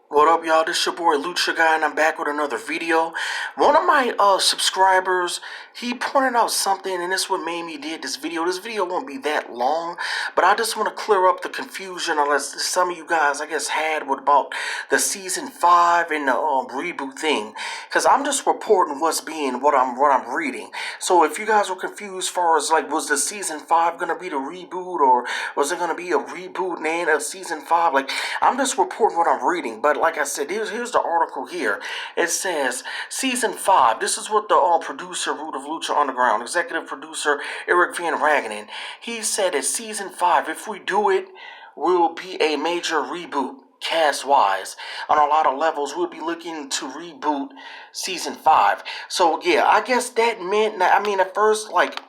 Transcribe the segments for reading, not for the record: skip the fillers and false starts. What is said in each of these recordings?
What up, y'all? This your boy Lucha Guy, and I'm back with another video. One of my subscribers, he pointed out something, and this is what made me did this video. This video won't be that long, but I just want to clear up the confusion, unless some of you guys, I guess, had with about the season 5 and the reboot thing. Because I'm just reporting what I'm reading. So if you guys were confused, as far as like, was the season 5 gonna be the reboot, or was it gonna be a reboot and a season 5? Like, I'm just reporting what I'm reading, but like I said, here's the article here. It says, Season 5. This is what the producer, Root of Lucha Underground, executive producer Eric Van Ragenen, he said that Season 5, if we do it, will be a major reboot. Cast-wise, on a lot of levels, we'll be looking to reboot Season 5. So, yeah, I guess that meant, I mean, at first, like,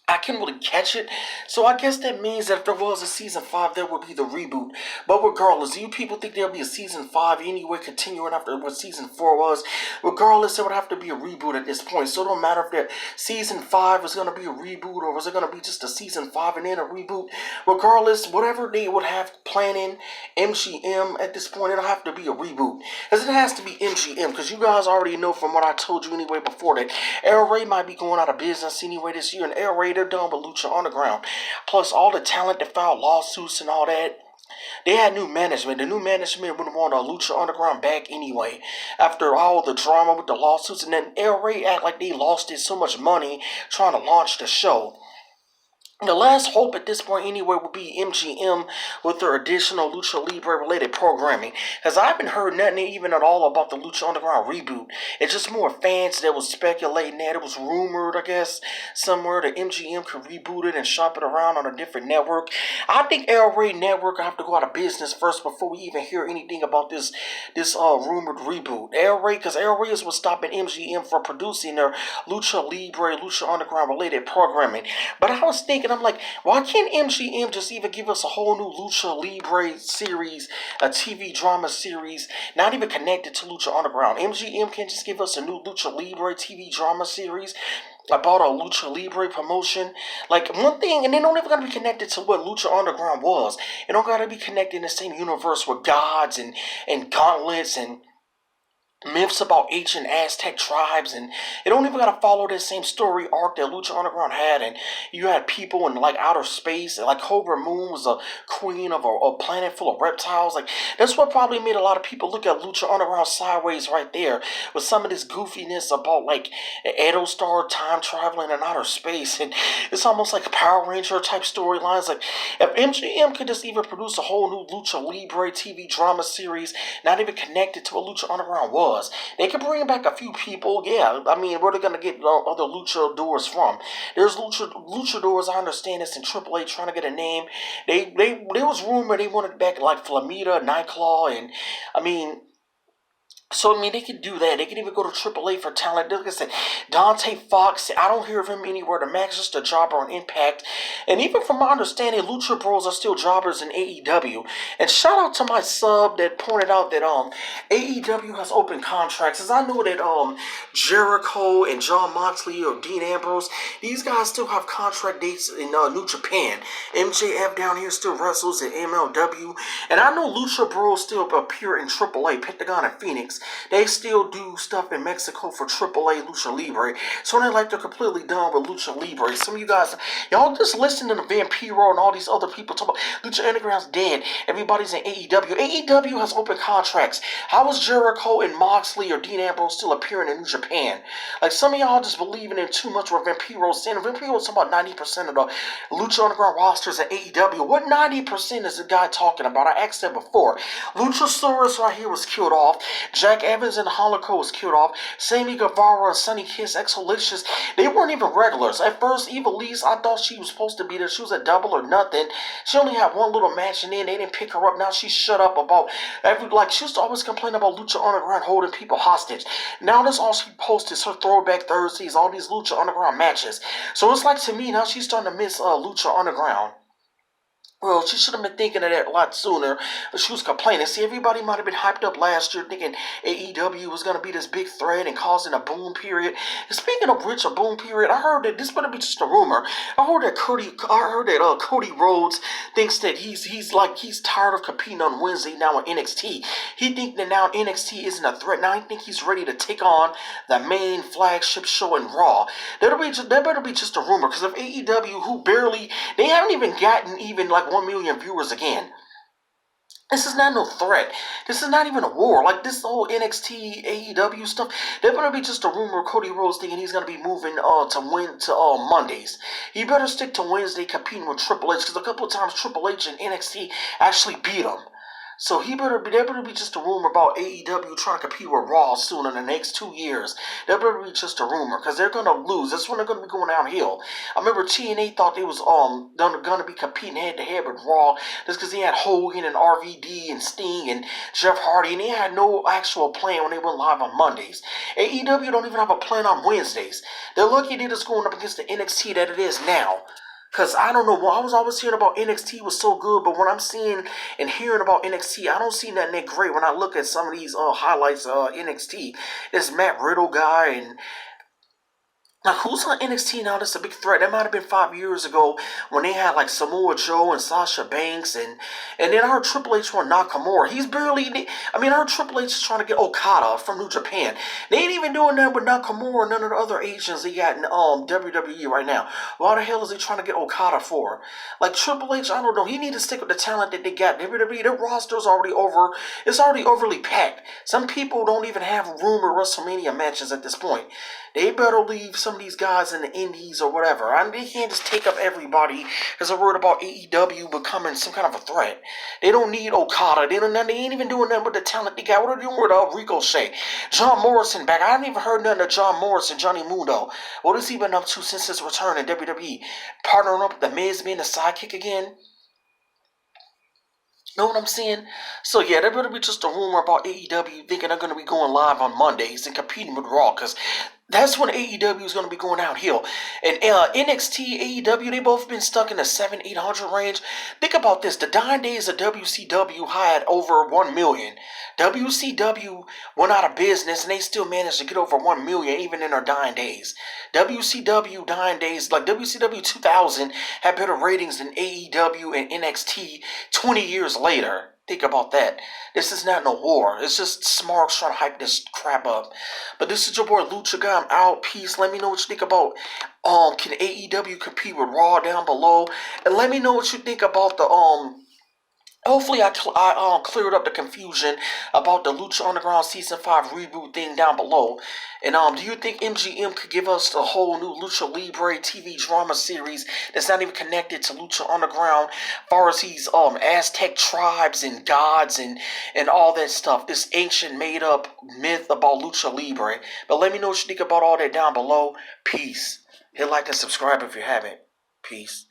I couldn't really catch it. So I guess that means that if there was a season 5, there would be the reboot. But regardless, do you people think there'll be a season 5 anyway, continuing after what season 4 was? Regardless, there would have to be a reboot at this point. So it don't matter if that season 5 is going to be a reboot, or was it going to be just a season 5 and then a reboot? Regardless, whatever they would have planning, MGM at this point, it'll have to be a reboot. Because it has to be MGM, because you guys already know from what I told you anyway before that El Rey might be going out of business anyway this year, and El Rey, they're done with Lucha Underground. Plus, all the talent that filed lawsuits and all that, they had new management. The new management would want Lucha Underground back anyway. After all the drama with the lawsuits, and then El Rey act like they lost so much money trying to launch the show. The last hope at this point anyway would be MGM with their additional Lucha Libre related programming. Because I haven't heard nothing even at all about the Lucha Underground reboot. It's just more fans that was speculating that. It was rumored, I guess, somewhere that MGM could reboot it and shop it around on a different network. I think El Rey Network will have to go out of business first before we even hear anything about this rumored reboot. El Rey, because El Rey is what's stopping MGM from producing their Lucha Libre, Lucha Underground related programming. But I was thinking, I'm like, why can't MGM just even give us a whole new Lucha Libre series, a TV drama series, not even connected to Lucha Underground? MGM can just give us a new Lucha Libre TV drama series about a Lucha Libre promotion. Like, one thing, and they don't even gotta be connected to what Lucha Underground was. It don't gotta be connected in the same universe with gods and gauntlets and myths about ancient Aztec tribes, and it don't even gotta follow that same story arc that Lucha Underground had. And you had people in like outer space, like Cobra Moon was a queen of a planet full of reptiles. Like, that's what probably made a lot of people look at Lucha Underground sideways right there, with some of this goofiness about like Edo Star time traveling in outer space, and it's almost like Power Ranger type storylines. Like, if MGM could just even produce a whole new Lucha Libre TV drama series, not even connected to what Lucha Underground was. They could bring back a few people, yeah. I mean, where are they going to get other luchadors from? There's luchadors, I understand, it's in AAA trying to get a name. There was rumor they wanted back like Flamita, Nightclaw, and I mean, so, I mean, they could do that. They could even go to AAA for talent. Like I said, Dante Fox, I don't hear of him anywhere. The Max just a jobber on Impact. And even from my understanding, Lucha Bros are still jobbers in AEW. And shout out to my sub that pointed out that AEW has open contracts. As I know that Jericho and John Moxley or Dean Ambrose, these guys still have contract dates in New Japan. MJF down here still wrestles in MLW. And I know Lucha Bros still appear in AAA, Pentagon and Phoenix. They still do stuff in Mexico for AAA Lucha Libre. So they like they're completely done with Lucha Libre. Some of you guys, y'all just listen to the Vampiro and all these other people talk about Lucha Underground's dead. Everybody's in AEW. AEW has open contracts. How is Jericho and Moxley or Dean Ambrose still appearing in New Japan? Like, some of y'all just believing in too much what Vampiro's saying. Vampiro's talking about 90% of the Lucha Underground rosters at AEW. What 90% is the guy talking about? I asked that before. Luchasaurus right here was killed off. Jack Evans and Holocaust was killed off. Sammy Guevara and Sonny Kiss, Exolicious, they weren't even regulars. At first, Evilise, I thought she was supposed to be there. She was a double or nothing. She only had one little match, and then they didn't pick her up. Now she's shut up about she used to always complain about Lucha Underground holding people hostage. Now that's all she posts is her Throwback Thursdays, all these Lucha Underground matches. So it's like, to me, now she's starting to miss Lucha Underground. Well, she should have been thinking of that a lot sooner. But she was complaining. See, everybody might have been hyped up last year thinking AEW was going to be this big threat and causing a boom period. And speaking of which, a boom period, I heard that this better be just a rumor. I heard that Cody Rhodes thinks that he's tired of competing on Wednesday now in NXT. He think that now NXT isn't a threat. Now I think he's ready to take on the main flagship show in Raw. That better be just a rumor because of AEW, they haven't even gotten even like 1 million viewers again. This is not no threat. This is not even a war. Like this whole NXT AEW stuff, they're gonna be just a rumor. Cody Rhodes thinking he's gonna be moving to Mondays. He better stick to Wednesday competing with Triple H because a couple of times Triple H and NXT actually beat him. So there better be just a rumor about AEW trying to compete with Raw soon in the next 2 years. There better be just a rumor because they're gonna lose. That's when they're gonna be going downhill. I remember TNA thought they was gonna be competing head to head with Raw just because they had Hogan and RVD and Sting and Jeff Hardy, and they had no actual plan when they went live on Mondays. AEW don't even have a plan on Wednesdays. They're lucky they're just going up against the NXT that it is now. Because I don't know, I was always hearing about NXT was so good, but when I'm seeing and hearing about NXT, I don't see nothing that great when I look at some of these highlights of NXT. This Matt Riddle guy and now, who's on NXT now that's a big threat? That might have been 5 years ago when they had like Samoa Joe and Sasha Banks and then our Triple H one Nakamura. Our Triple H is trying to get Okada from New Japan. They ain't even doing that with Nakamura and none of the other Asians they got in WWE right now. Why the hell is he trying to get Okada for? Like Triple H, I don't know. He need to stick with the talent that they got. WWE, their roster's already over. It's already overly packed. Some people don't even have room or WrestleMania matches at this point. They better leave some of these guys in the indies or whatever. They can't just take up everybody because they're worried about AEW becoming some kind of a threat. They don't need Okada. They ain't even doing nothing with the talent they got. What are they doing with Ricochet? John Morrison back. I haven't even heard nothing of John Morrison, Johnny Mundo. What has he been up to since his return in WWE? Partnering up with The Miz being the sidekick again? Know what I'm saying? So yeah, there better be just a rumor about AEW thinking they're going to be going live on Mondays and competing with Raw because that's when AEW is going to be going downhill. And NXT, AEW, they both been stuck in the 700-800 range. Think about this. The dying days of WCW had over 1 million. WCW went out of business and they still managed to get over 1 million even in their dying days. WCW dying days, like WCW 2000, had better ratings than AEW and NXT 20 years later. Think about that. This is not no war. It's just smarks trying to hype this crap up. But this is your boy Lucha guy. I'm out. Peace. Let me know what you think about can AEW compete with Raw down below, and let me know what you think about the Hopefully, I cleared up the confusion about the Lucha Underground Season 5 reboot thing down below. And do you think MGM could give us a whole new Lucha Libre TV drama series that's not even connected to Lucha Underground, as far as these Aztec tribes and gods and all that stuff, this ancient made up myth about Lucha Libre? But let me know what you think about all that down below. Peace. Hit like and subscribe if you haven't. Peace.